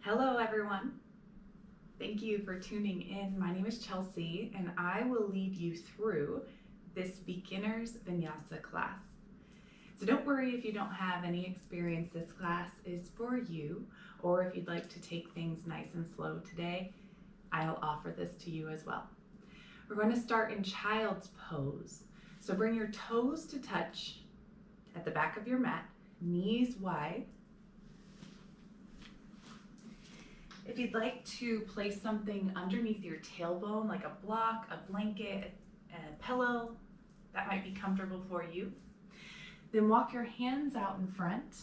Hello everyone. Thank you for tuning in. My name is Chelsey and I will lead you through this beginner's Vinyasa class. So don't worry if you don't have any experience. This class is for you, or if you'd like to take things nice and slow today, I'll offer this to you as well. We're going to start in child's pose. So bring your toes to touch at the back of your mat, knees wide. If you'd like to place something underneath your tailbone, like a block, a blanket, a pillow, that might be comfortable for you. Then walk your hands out in front,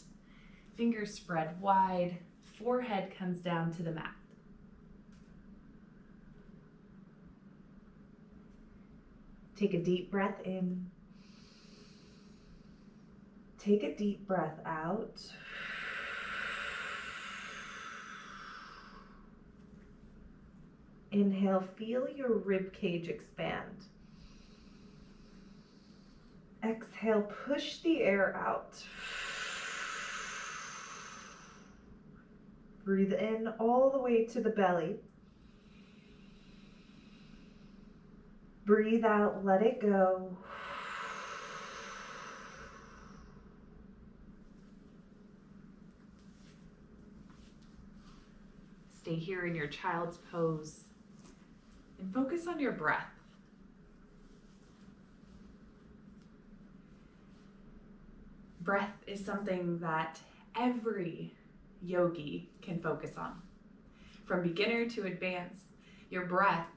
fingers spread wide, forehead comes down to the mat. Take a deep breath in. Take a deep breath out. Inhale, feel your rib cage expand. Exhale, push the air out. Breathe in all the way to the belly. Breathe out, let it go. Stay here in your child's pose and focus on your breath. Breath is something that every yogi can focus on. From beginner to advanced, your breath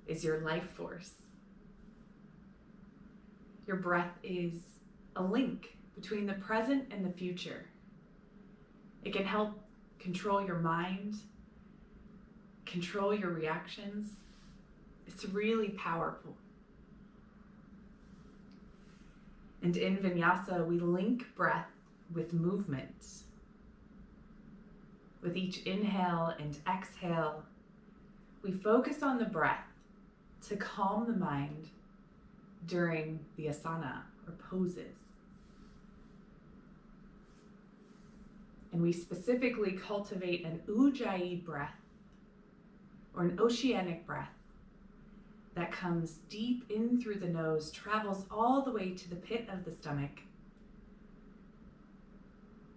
is your life force. Your breath is a link between the present and the future. It can help control your mind, control your reactions. It's really powerful. And in Vinyasa, we link breath with movement. With each inhale and exhale, we focus on the breath to calm the mind during the asana or poses. And we specifically cultivate an ujjayi breath or an oceanic breath that comes deep in through the nose, travels all the way to the pit of the stomach,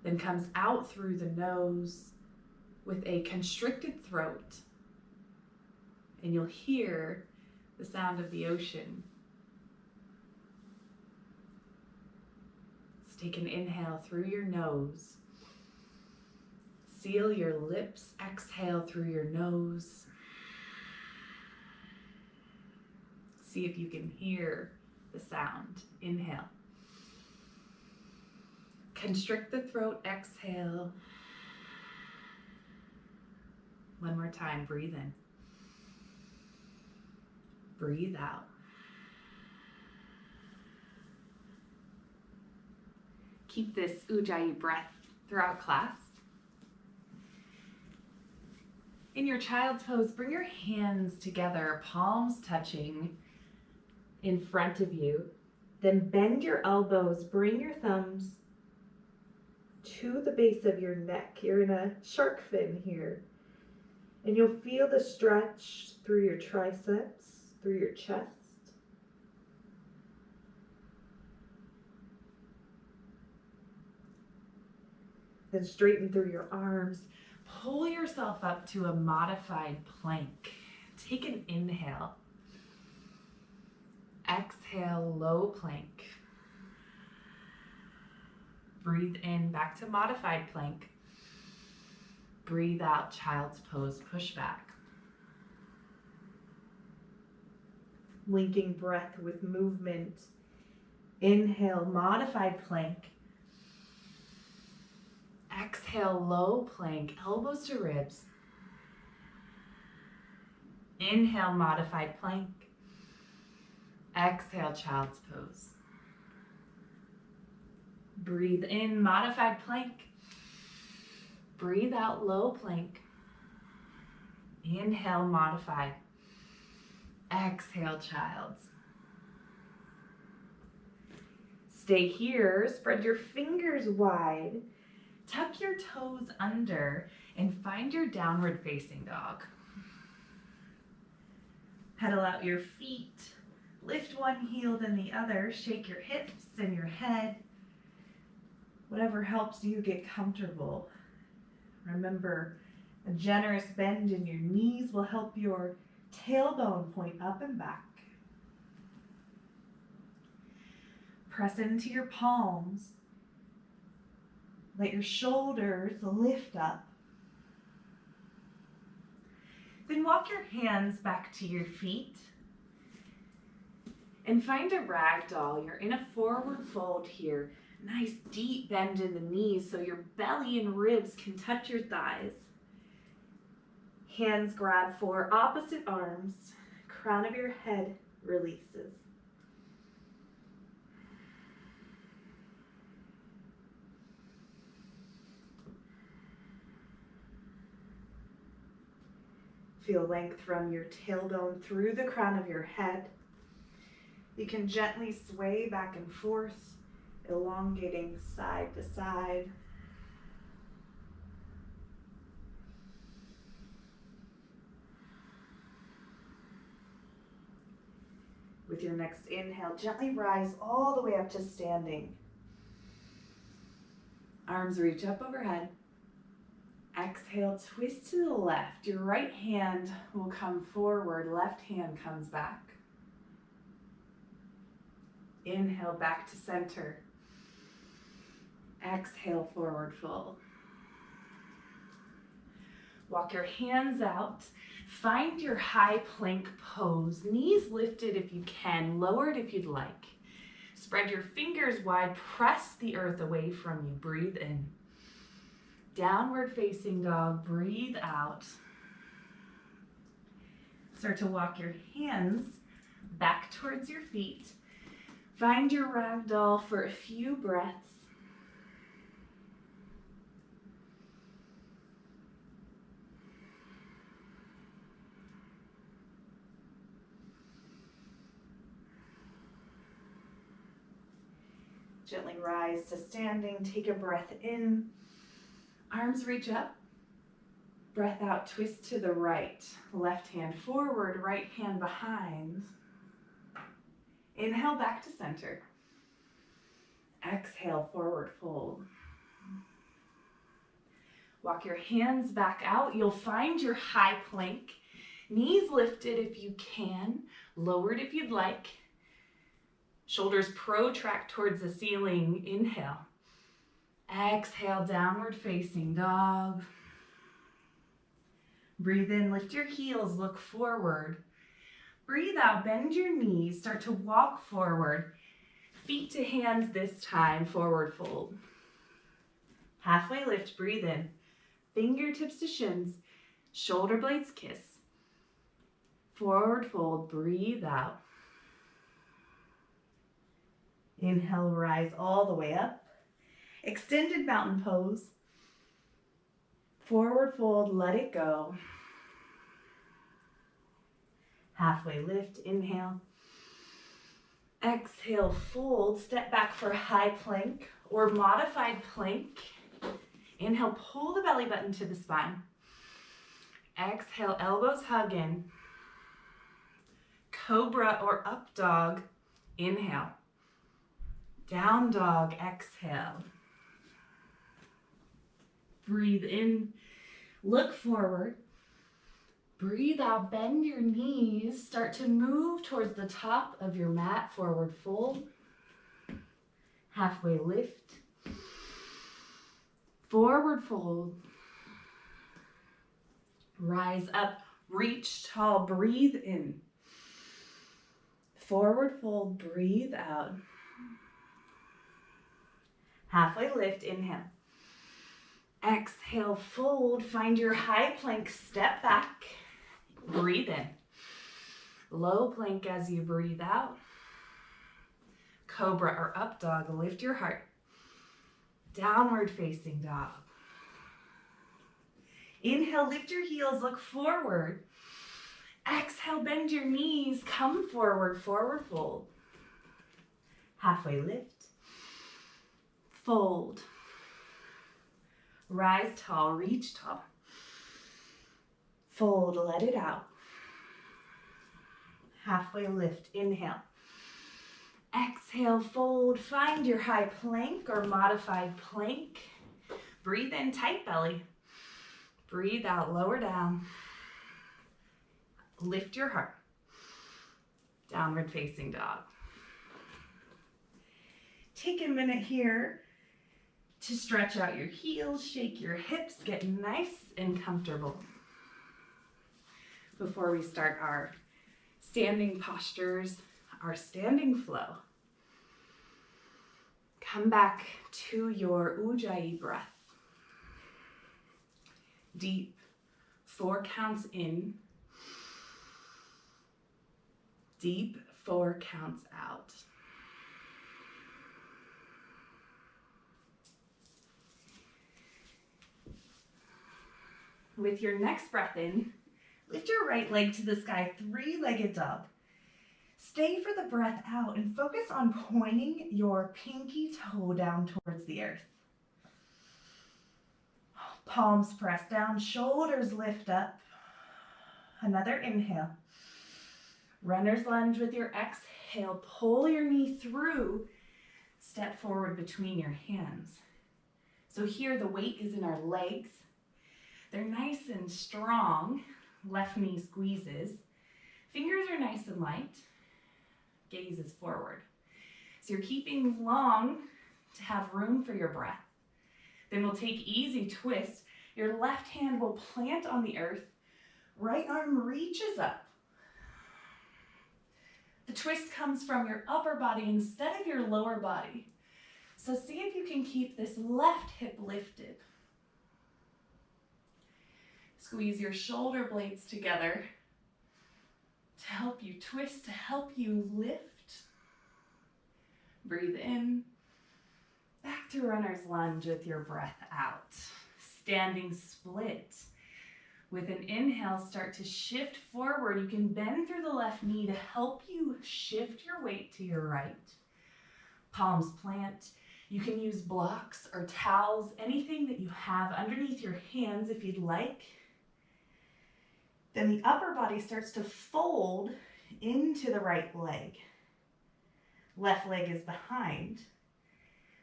then comes out through the nose with a constricted throat. And you'll hear the sound of the ocean. Let's take an inhale through your nose. Seal your lips, exhale through your nose. See if you can hear the sound. Inhale. Constrict the throat, exhale. One more time, breathe in. Breathe out. Keep this ujjayi breath throughout class. In your child's pose, bring your hands together, palms touching in front of you. Then bend your elbows, bring your thumbs to the base of your neck. You're in a shark fin here. And you'll feel the stretch through your triceps, through your chest. Then straighten through your arms. Pull yourself up to a modified plank. Take an inhale. Exhale, low plank. Breathe in, back to modified plank. Breathe out, child's pose, push back. Linking breath with movement. Inhale, modified plank. Exhale, low plank, elbows to ribs. Inhale, modified plank. Exhale, child's pose. Breathe in, modified plank. Breathe out, low plank. Inhale, modified. Exhale, child's. Stay here, spread your fingers wide. Tuck your toes under and find your downward facing dog. Pedal out your feet. Lift one heel then the other. Shake your hips and your head. Whatever helps you get comfortable. Remember, a generous bend in your knees will help your tailbone point up and back. Press into your palms. Let your shoulders lift up. Then walk your hands back to your feet and find a ragdoll. You're in a forward fold here. Nice deep bend in the knees so your belly and ribs can touch your thighs. Hands grab for opposite arms. Crown of your head releases. Feel length from your tailbone through the crown of your head. You can gently sway back and forth, elongating side to side. With your next inhale, gently rise all the way up to standing. Arms reach up overhead. Exhale, twist to the left. Your right hand will come forward, left hand comes back. Inhale, back to center. Exhale, forward fold. Walk your hands out. Find your high plank pose. Knees lifted if you can, lowered if you'd like. Spread your fingers wide, press the earth away from you. Breathe in. Downward facing dog, breathe out. Start to walk your hands back towards your feet. Find your ragdoll for a few breaths. Gently rise to standing, take a breath in. Arms reach up, breath out, twist to the right. Left hand forward, right hand behind. Inhale, back to center. Exhale, forward fold. Walk your hands back out. You'll find your high plank. Knees lifted if you can, lowered if you'd like. Shoulders protract towards the ceiling. Inhale. Exhale, downward facing dog. Breathe in, lift your heels, look forward. Breathe out, bend your knees, start to walk forward. Feet to hands this time, forward fold. Halfway lift, breathe in. Fingertips to shins, shoulder blades kiss. Forward fold, breathe out. Inhale, rise all the way up. Extended mountain pose. Forward fold, let it go. Halfway lift, inhale. Exhale, fold, step back for high plank or modified plank. Inhale, pull the belly button to the spine. Exhale, elbows hug in. Cobra or up dog, inhale. Down dog, exhale. Breathe in, look forward. Breathe out, bend your knees. Start to move towards the top of your mat, forward fold. Halfway lift. Forward fold. Rise up, reach tall, breathe in. Forward fold, breathe out. Halfway lift, inhale. Exhale, fold, find your high plank, step back, breathe in. Low plank as you breathe out. Cobra or up dog, lift your heart. Downward facing dog. Inhale, lift your heels, look forward. Exhale, bend your knees, come forward, forward fold. Halfway lift. Fold. Rise tall, reach tall. Fold, let it out. Halfway lift, inhale. Exhale, fold, find your high plank or modified plank. Breathe in, tight belly. Breathe out, lower down. Lift your heart. Downward facing dog. Take a minute here to stretch out your heels, shake your hips, get nice and comfortable. Before we start our standing postures, our standing flow, come back to your Ujjayi breath. Deep, 4 counts in. Deep, 4 counts out. With your next breath in, lift your right leg to the sky, 3-legged dog. Stay for the breath out and focus on pointing your pinky toe down towards the earth. Palms press down, shoulders lift up. Another inhale. Runner's lunge with your exhale. Pull your knee through. Step forward between your hands. So here the weight is in our legs. They're nice and strong. Left knee squeezes. Fingers are nice and light. Gaze is forward. So you're keeping long to have room for your breath. Then we'll take easy twist. Your left hand will plant on the earth. Right arm reaches up. The twist comes from your upper body instead of your lower body. So see if you can keep this left hip lifted. Squeeze your shoulder blades together to help you twist, to help you lift. Breathe in. Back to runner's lunge with your breath out. Standing split. With an inhale, start to shift forward. You can bend through the left knee to help you shift your weight to your right. Palms plant. You can use blocks or towels, anything that you have underneath your hands if you'd like. Then the upper body starts to fold into the right leg. Left leg is behind.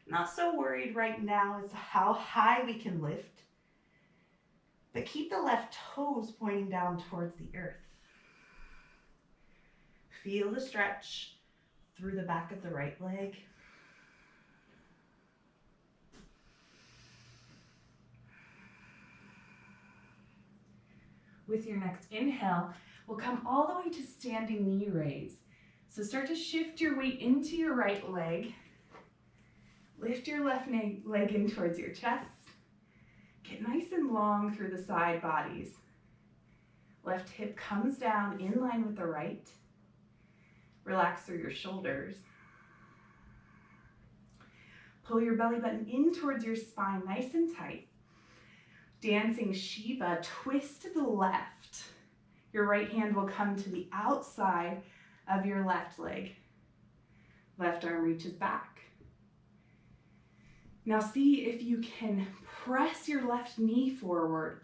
Not so worried right now as to how high we can lift, but keep the left toes pointing down towards the earth. Feel the stretch through the back of the right leg. With your next inhale, we'll come all the way to standing knee raise. So start to shift your weight into your right leg. Lift your left leg in towards your chest. Get nice and long through the side bodies. Left hip comes down in line with the right. Relax through your shoulders. Pull your belly button in towards your spine, nice and tight. Dancing Shiva, twist to the left. Your right hand will come to the outside of your left leg. Left arm reaches back. Now see if you can press your left knee forward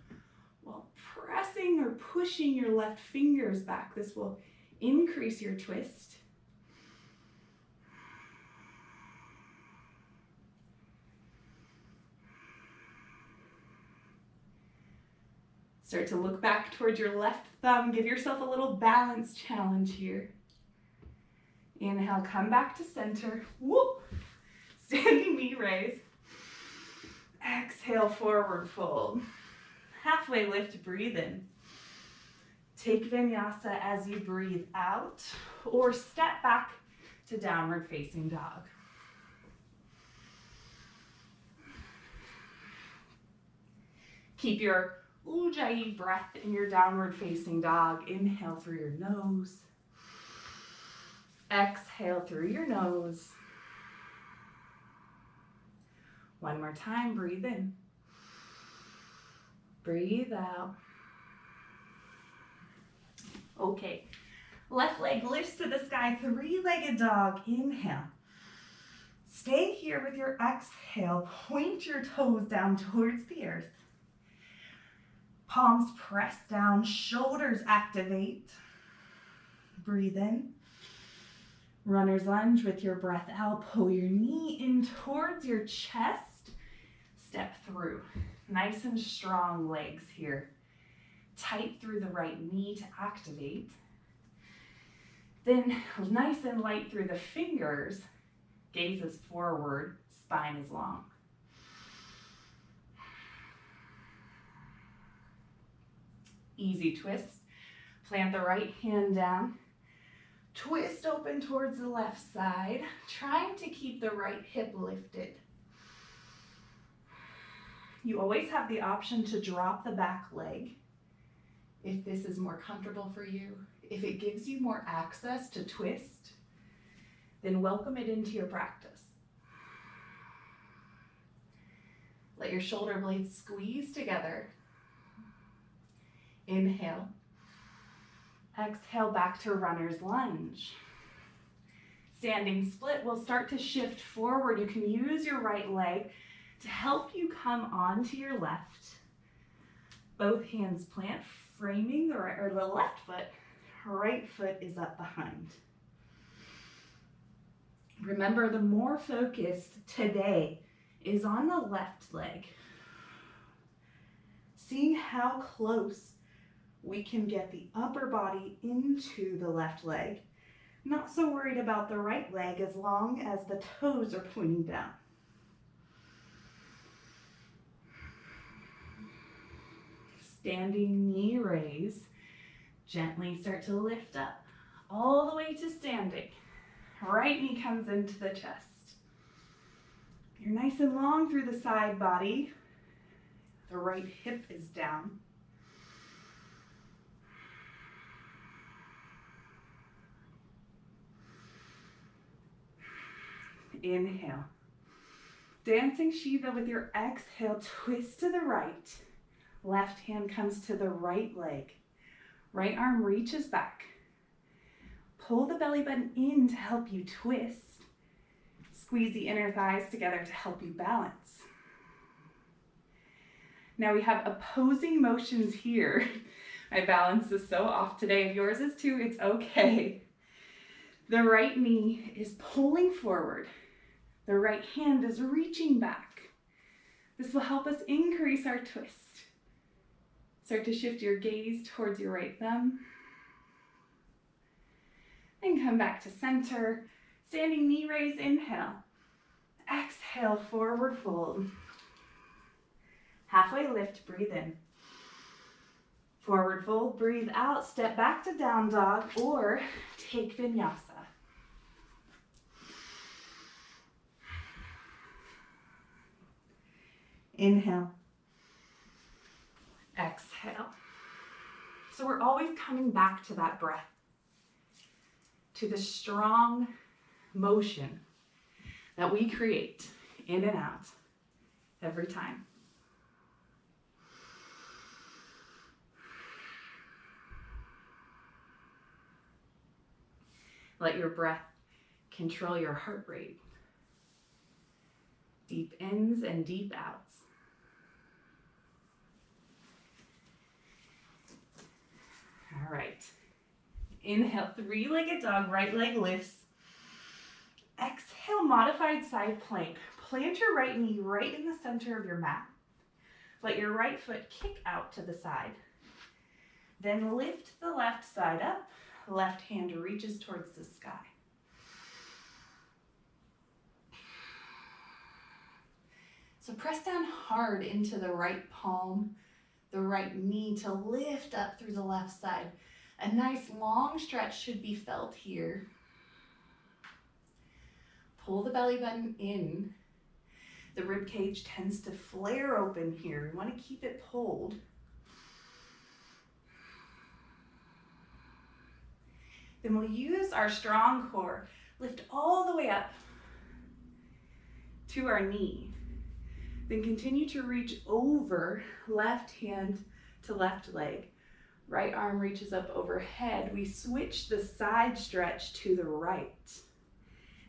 while pressing or pushing your left fingers back. This will increase your twist. Start to look back towards your left thumb. Give yourself a little balance challenge here. Inhale, come back to center. Whoop. Standing knee raise. Exhale, forward fold. Halfway lift, breathe in. Take Vinyasa as you breathe out, or step back to downward facing dog. Keep your Ujjayi breath in your downward facing dog. Inhale through your nose. Exhale through your nose. One more time, breathe in. Breathe out. Okay, left leg lifts to the sky, 3-legged dog. Inhale. Stay here with your exhale. Point your toes down towards the earth. Palms press down, shoulders activate. Breathe in. Runner's lunge with your breath out. Pull your knee in towards your chest. Step through. Nice and strong legs here. Tight through the right knee to activate. Then nice and light through the fingers. Gaze is forward, spine is long. Easy twist. Plant the right hand down. Twist open towards the left side, trying to keep the right hip lifted. You always have the option to drop the back leg if this is more comfortable for you. If it gives you more access to twist, then welcome it into your practice. Let your shoulder blades squeeze together. Inhale. Exhale back to runner's lunge. Standing split will start to shift forward. You can use your right leg to help you come onto your left. Both hands plant, framing the right or the left foot. Right foot is up behind. Remember, the more focus today is on the left leg. Seeing how close we can get the upper body into the left leg. Not so worried about the right leg as long as the toes are pointing down. Standing knee raise. Gently start to lift up all the way to standing. Right knee comes into the chest. You're nice and long through the side body. The right hip is down. Inhale. Dancing Shiva with your exhale, twist to the right. Left hand comes to the right leg. Right arm reaches back. Pull the belly button in to help you twist. Squeeze the inner thighs together to help you balance. Now we have opposing motions here. My balance is so off today. If yours is too, it's okay. The right knee is pulling forward. The right hand is reaching back. This will help us increase our twist. Start to shift your gaze towards your right thumb. Then come back to center. Standing knee raise, inhale. Exhale, forward fold. Halfway lift, breathe in. Forward fold, breathe out. Step back to down dog or take vinyasa. Inhale. Exhale. So we're always coming back to that breath, to the strong motion that we create in and out every time. Let your breath control your heart rate. Deep ins and deep outs. All right. Inhale, three-legged dog, right leg lifts. Exhale, modified side plank. Plant your right knee right in the center of your mat. Let your right foot kick out to the side. Then lift the left side up. Left hand reaches towards the sky. So press down hard into the right palm, the right knee to lift up through the left side. A nice long stretch should be felt here. Pull the belly button in. The rib cage tends to flare open here. We want to keep it pulled. Then we'll use our strong core. Lift all the way up to our knee. Then continue to reach over, left hand to left leg. Right arm reaches up overhead. We switch the side stretch to the right.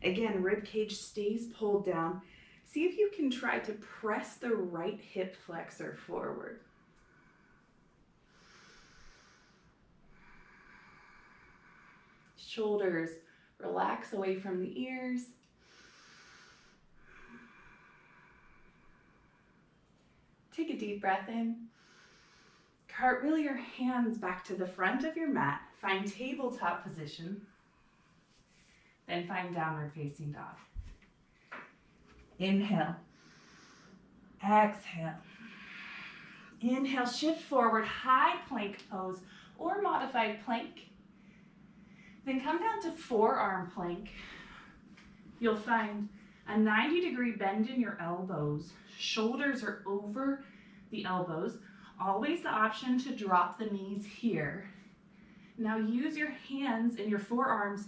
Again, rib cage stays pulled down. See if you can try to press the right hip flexor forward. Shoulders relax away from the ears. Take a deep breath in. Cartwheel your hands back to the front of your mat. Find tabletop position. Then find downward facing dog. Inhale. Exhale. Inhale, shift forward, high plank pose or modified plank. Then come down to forearm plank. You'll find a 90-degree bend in your elbows. Shoulders are over the elbows. Always the option to drop the knees here. Now use your hands and your forearms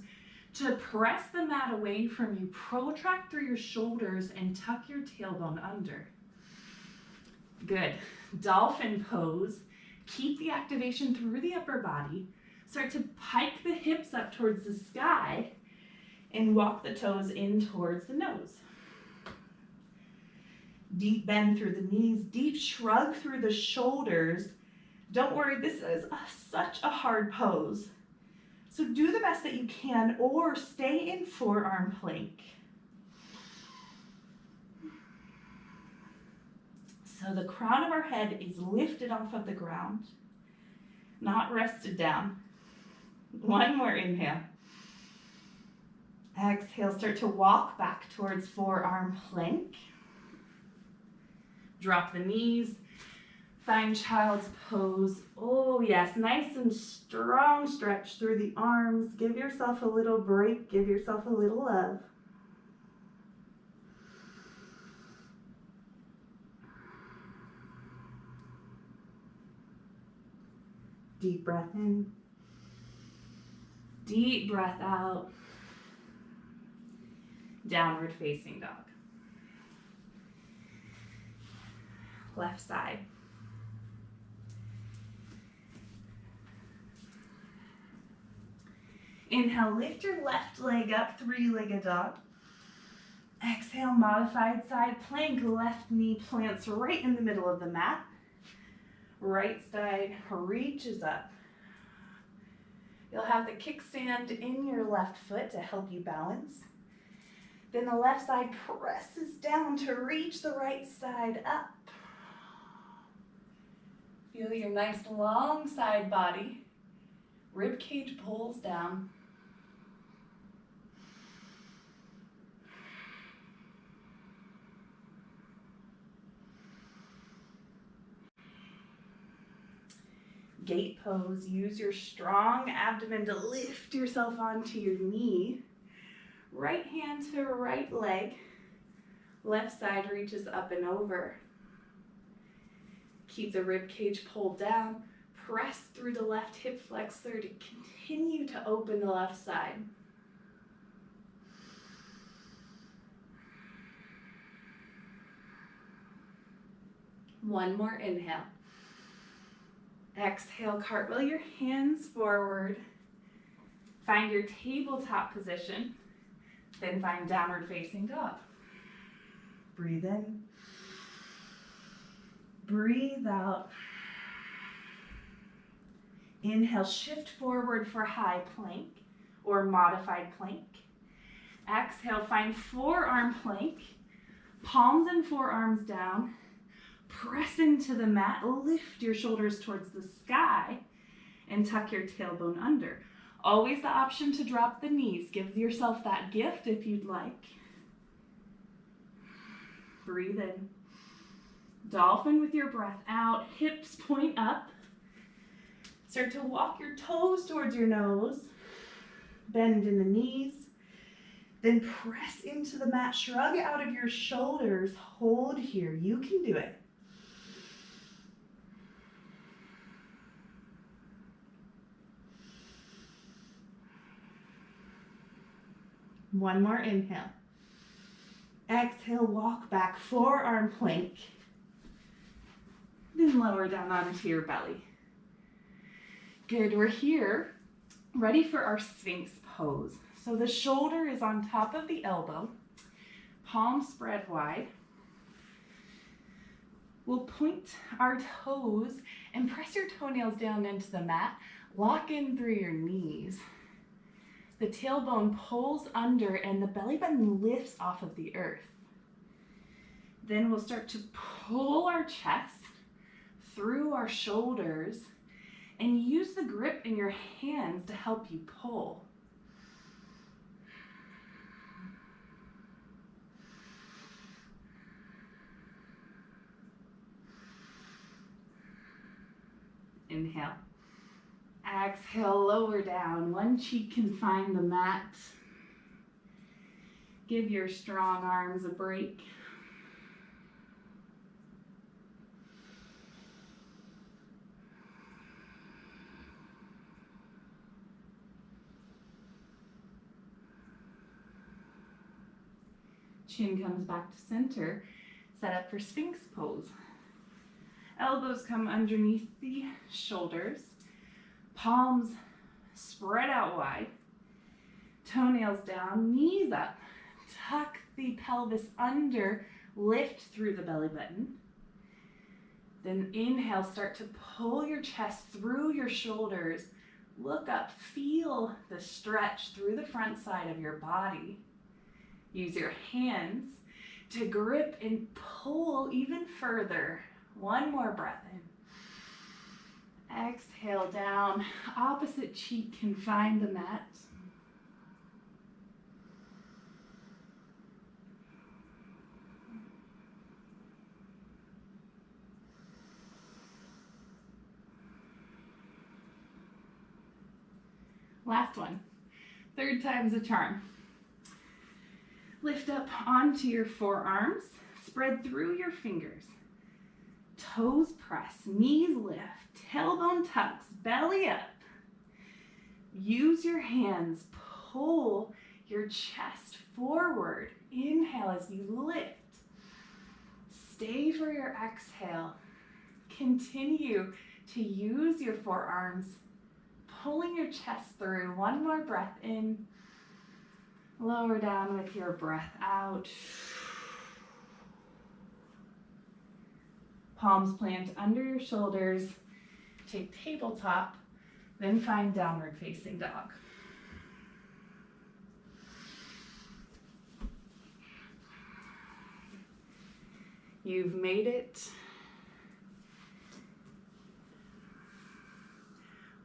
to press the mat away from you. Protract through your shoulders and tuck your tailbone under. Good. Dolphin pose. Keep the activation through the upper body. Start to pike the hips up towards the sky and walk the toes in towards the nose. Deep bend through the knees, deep shrug through the shoulders. Don't worry, this is such a hard pose. So do the best that you can or stay in forearm plank. So the crown of our head is lifted off of the ground, not rested down. One more inhale. Exhale, start to walk back towards forearm plank. Drop the knees. Find child's pose. Oh yes, nice and strong stretch through the arms. Give yourself a little break. Give yourself a little love. Deep breath in. Deep breath out. Downward facing dog. Left side. Inhale, lift your left leg up, three-legged dog. Exhale, modified side plank. Left knee plants right in the middle of the mat. Right side reaches up. You'll have the kickstand in your left foot to help you balance. Then the left side presses down to reach the right side up. Feel your nice long side body. Rib cage pulls down. Gate pose. Use your strong abdomen to lift yourself onto your knee. Right hand to right leg. Left side reaches up and over. Keep the rib cage pulled down. Press through the left hip flexor to continue to open the left side. One more inhale. Exhale, cartwheel your hands forward. Find your tabletop position. Then find downward facing dog. Breathe in. Breathe out. Inhale, shift forward for high plank or modified plank. Exhale, find forearm plank. Palms and forearms down. Press into the mat, lift your shoulders towards the sky, and tuck your tailbone under. Always the option to drop the knees. Give yourself that gift if you'd like. Breathe in. Dolphin with your breath out, hips point up. Start to walk your toes towards your nose. Bend in the knees. Then press into the mat, shrug out of your shoulders. Hold here, you can do it. One more inhale. Exhale, walk back, forearm plank. Then lower down onto your belly. Good, we're here, ready for our Sphinx pose. So the shoulder is on top of the elbow, palms spread wide. We'll point our toes and press your toenails down into the mat. Lock in through your knees. The tailbone pulls under and the belly button lifts off of the earth. Then we'll start to pull our chest through our shoulders and use the grip in your hands to help you pull. Inhale. Exhale, lower down. One cheek can find the mat. Give your strong arms a break. Chin comes back to center. Set up for Sphinx pose. Elbows come underneath the shoulders. Palms spread out wide. Toenails down, knees up. Tuck the pelvis under, lift through the belly button. Then inhale, start to pull your chest through your shoulders. Look up, feel the stretch through the front side of your body. Use your hands to grip and pull even further. One more breath in. Exhale down. Opposite cheek can find the mat. Last one. Third time's a charm. Lift up onto your forearms. Spread through your fingers. Toes press, knees lift, tailbone tucks, belly up. Use your hands, pull your chest forward. Inhale as you lift. Stay for your exhale. Continue to use your forearms, pulling your chest through. One more breath in. Lower down with your breath out. Palms plant under your shoulders. Take tabletop, then find downward facing dog. You've made it.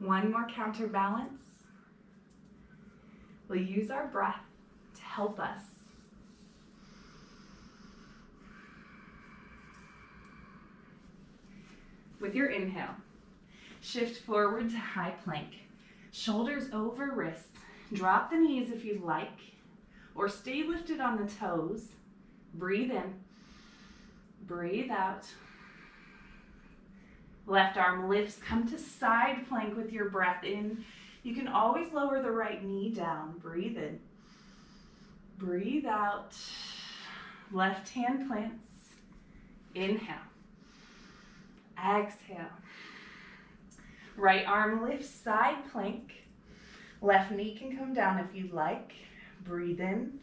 One more counterbalance. We'll use our breath to help us. With your inhale, shift forward to high plank. Shoulders over wrists. Drop the knees if you'd like, or stay lifted on the toes. Breathe in, breathe out. Left arm lifts, come to side plank with your breath in. You can always lower the right knee down. Breathe in, breathe out. Left hand plants. Inhale. Exhale. Right arm lifts, side plank. Left knee can come down if you'd like. Breathe in,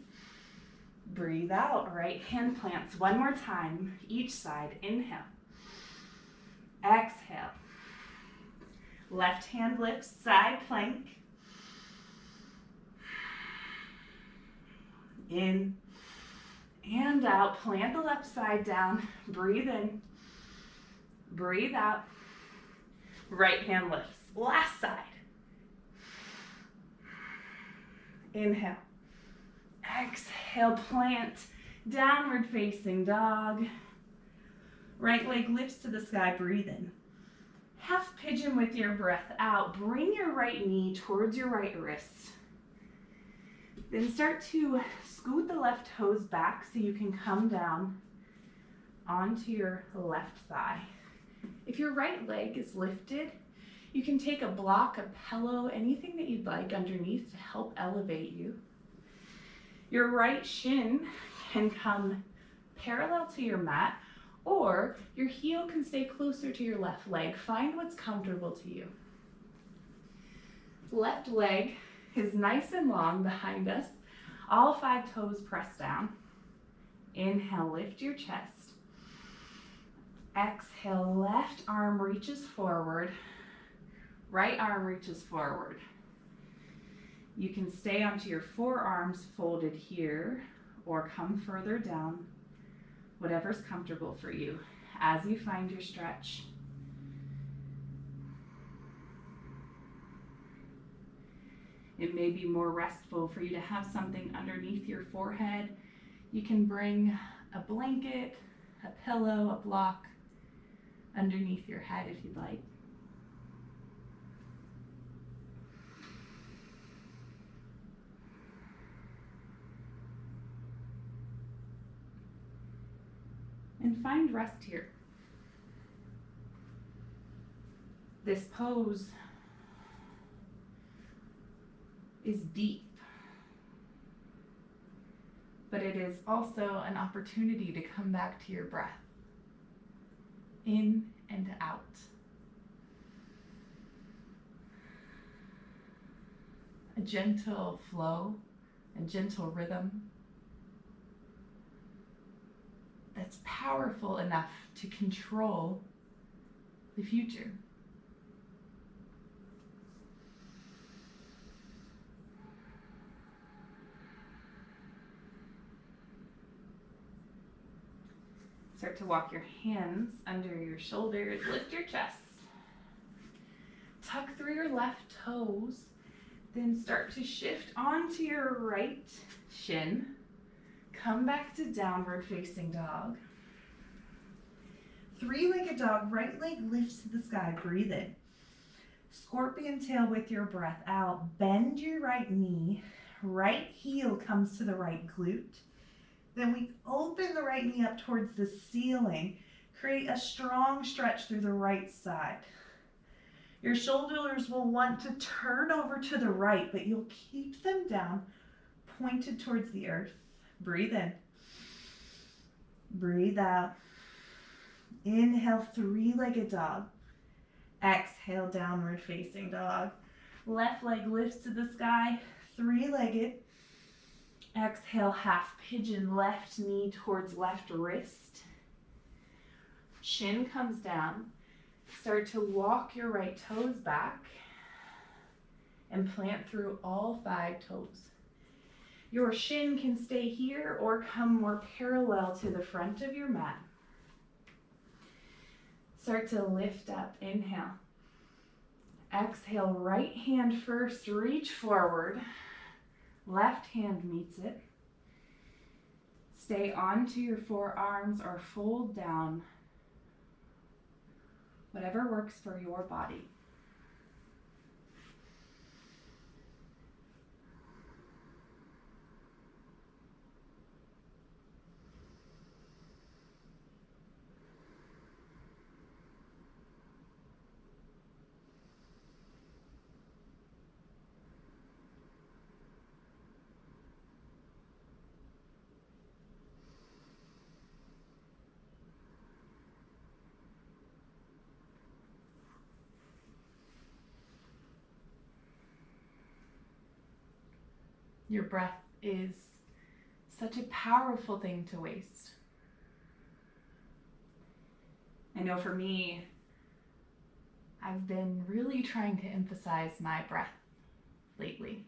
breathe out. Right hand plants. One more time, each side. Inhale. Exhale. Left hand lifts, side plank. In and out. Plant the left side down. Breathe in. Breathe out. Right hand lifts. Last side. Inhale. Exhale. Plant. Downward facing dog. Right leg lifts to the sky. Breathe in. Half pigeon with your breath out. Bring your right knee towards your right wrist. Then start to scoot the left toes back so you can come down onto your left thigh. If your right leg is lifted, you can take a block, a pillow, anything that you'd like underneath to help elevate you. Your right shin can come parallel to your mat, or your heel can stay closer to your left leg. Find what's comfortable to you. Left leg is nice and long behind us. All 5 toes press down. Inhale, lift your chest. Exhale, left arm reaches forward. Right arm reaches forward. You can stay onto your forearms folded here or come further down, whatever's comfortable for you as you find your stretch. It may be more restful for you to have something underneath your forehead. You can bring a blanket, a pillow, a block underneath your head if you'd like. And find rest here. This pose is deep, but it is also an opportunity to come back to your breath, in and out. A gentle flow, a gentle rhythm that's powerful enough to control the future. Start to walk your hands under your shoulders, lift your chest. Tuck through your left toes, then start to shift onto your right shin. Come back to downward facing dog. 3-legged dog, right leg lifts to the sky, breathe in. Scorpion tail with your breath out, bend your right knee, right heel comes to the right glute. Then we open the right knee up towards the ceiling. Create a strong stretch through the right side. Your shoulders will want to turn over to the right, but you'll keep them down, pointed towards the earth. Breathe in. Breathe out. Inhale, 3-legged dog. Exhale, downward facing dog. Left leg lifts to the sky, 3-legged. Exhale, half pigeon, left knee towards left wrist. Shin comes down. Start to walk your right toes back and plant through all 5 toes. Your shin can stay here or come more parallel to the front of your mat. Start to lift up, inhale. Exhale, right hand first, reach forward. Left hand meets it. Stay onto your forearms or fold down. Whatever works for your body. Your breath is such a powerful thing to waste. I know for me, I've been really trying to emphasize my breath lately.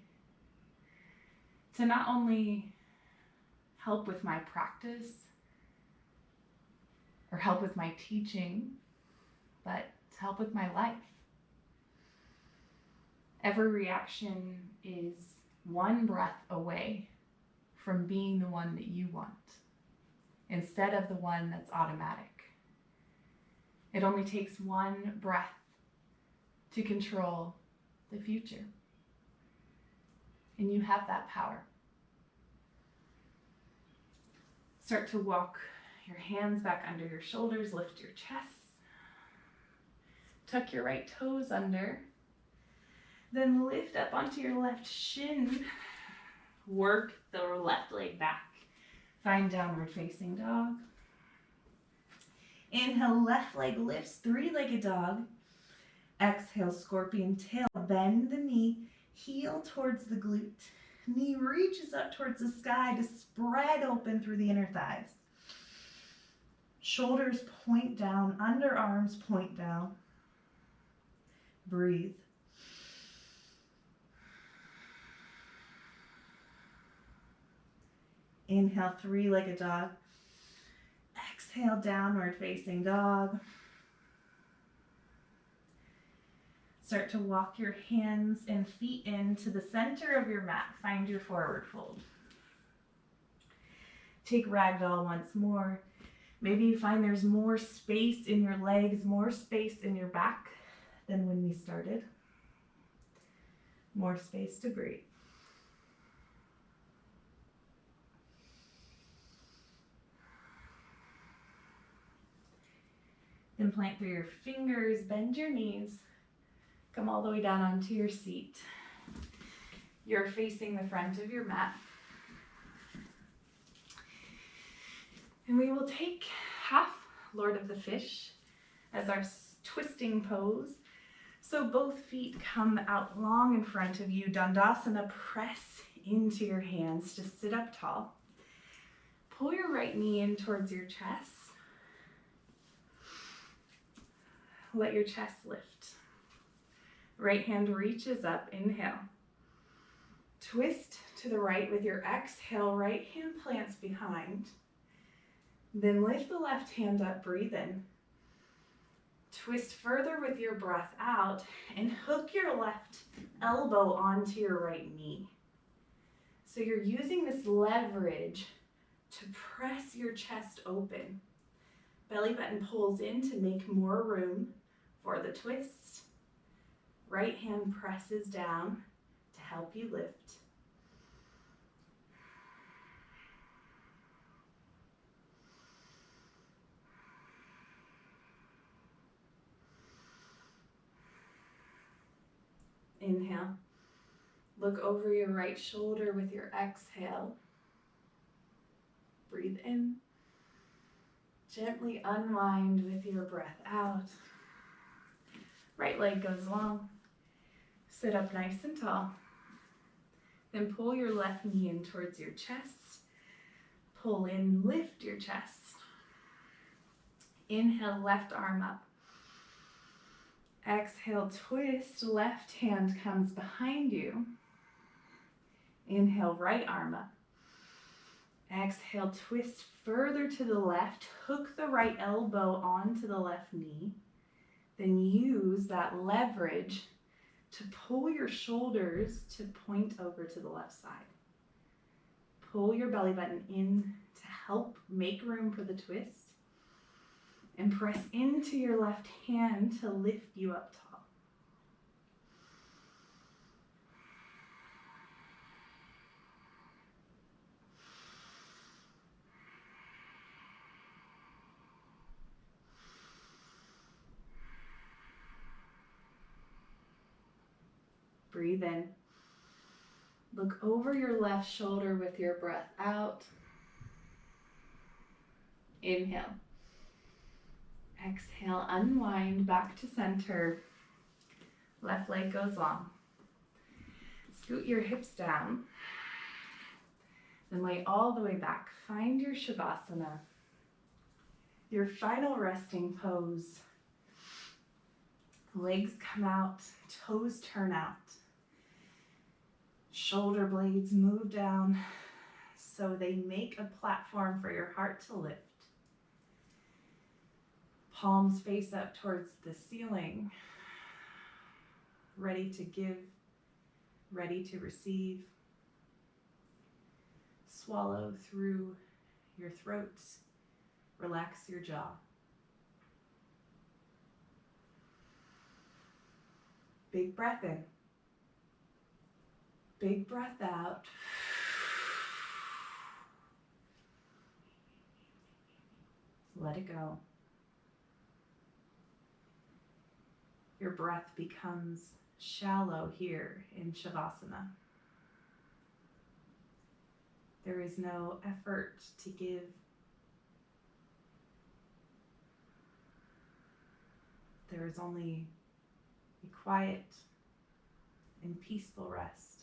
To not only help with my practice or help with my teaching, but to help with my life. Every reaction is one breath away from being the one that you want, instead of the one that's automatic. It only takes one breath to control the future. And you have that power. Start to walk your hands back under your shoulders, lift your chest. Tuck your right toes under. Then lift up onto your left shin. Work the left leg back. Find downward facing dog. Inhale, left leg lifts, 3-legged dog. Exhale, scorpion tail. Bend the knee, Heel towards the glute. Knee reaches up towards the sky to spread open through the inner thighs. Shoulders point down, underarms point down. Breathe. Inhale, three-legged dog. Exhale, downward facing dog. Start to walk your hands and feet into the center of your mat. Find your forward fold. Take ragdoll once more. Maybe you find there's more space in your legs, more space in your back than when we started. More space to breathe. Then plant through your fingers, bend your knees, come all the way down onto your seat. You're facing the front of your mat. And we will take half Lord of the Fish as our twisting pose. So both feet come out long in front of you. Dandasana, press into your hands to sit up tall. Pull your right knee in towards your chest. Let your chest lift. Right hand reaches up, inhale. Twist to the right with your exhale, right hand plants behind. Then lift the left hand up, breathe in. Twist further with your breath out and hook your left elbow onto your right knee. So you're using this leverage to press your chest open. Belly button pulls in to make more room for the twist. Right hand presses down to help you lift. Inhale. Look over your right shoulder with your exhale. Breathe in. Gently unwind with your breath out. Right leg goes long. Sit up nice and tall. Then pull your left knee in towards your chest. Pull in, lift your chest. Inhale, left arm up. Exhale, twist, left hand comes behind you. Inhale, right arm up. Exhale, twist further to the left, hook the right elbow onto the left knee. Then use that leverage to pull your shoulders to point over to the left side. Pull your belly button in to help make room for the twist. And press into your left hand to lift you up tall. Breathe in. Look over your left shoulder with your breath out. Inhale. Exhale, unwind back to center. Left leg goes long. Scoot your hips down. Then lay all the way back. Find your Shavasana. Your final resting pose. Legs come out, toes turn out. Shoulder blades move down so they make a platform for your heart to lift. Palms face up towards the ceiling, ready to give, ready to receive. Swallow through your throat, relax your jaw. Big breath in, big breath out. Let it go. Your breath becomes shallow here in Shavasana. There is no effort to give. There is only a quiet in peaceful rest.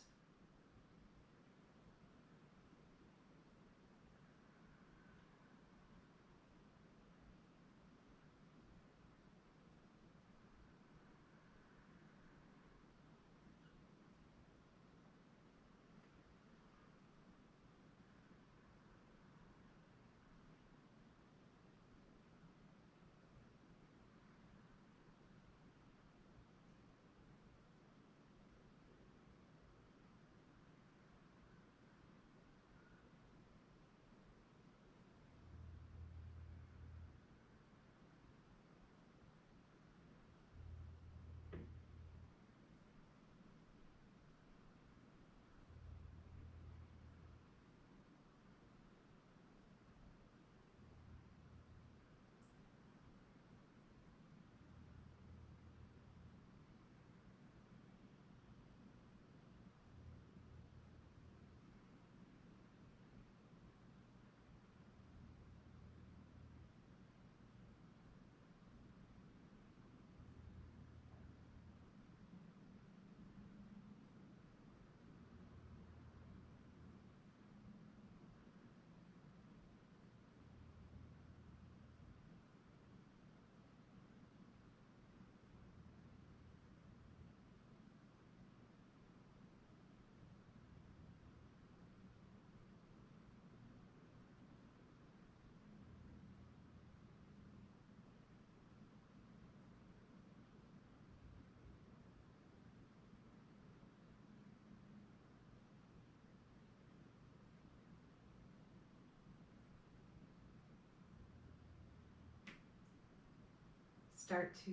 Start to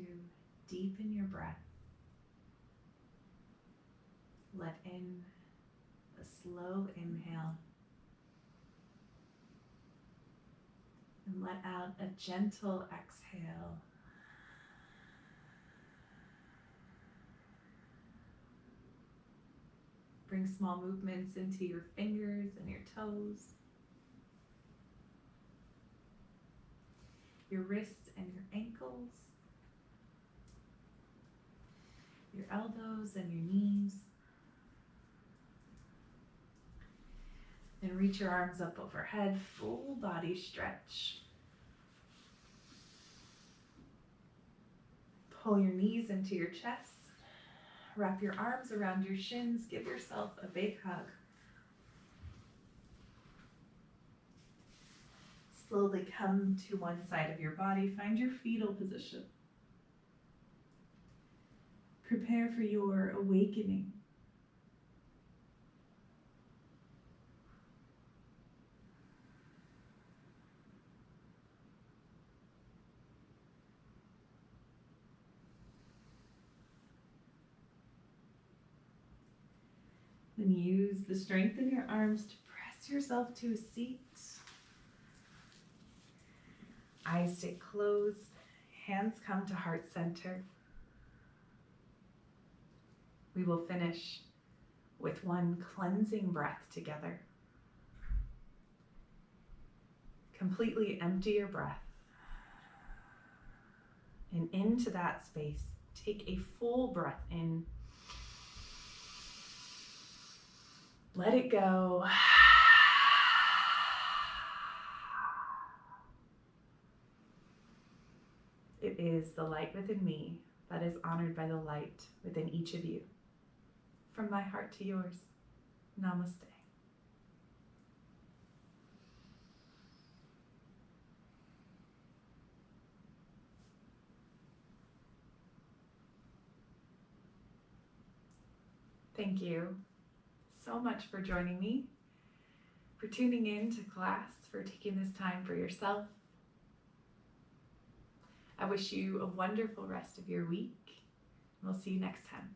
deepen your breath. Let in a slow inhale and let out a gentle exhale. Bring small movements into your fingers and your toes, your wrists and your ankles, your elbows and your knees. And reach your arms up overhead, full body stretch. Pull your knees into your chest. Wrap your arms around your shins. Give yourself a big hug. Slowly come to one side of your body. Find your fetal position. Prepare for your awakening. Then use the strength in your arms to press yourself to a seat. Eyes stay closed, hands come to heart center. We will finish with one cleansing breath together. Completely empty your breath. And into that space, take a full breath in. Let it go. It is the light within me that is honored by the light within each of you. From my heart to yours, namaste. Thank you so much for joining me, for tuning in to class, for taking this time for yourself. I wish you a wonderful rest of your week. We'll see you next time.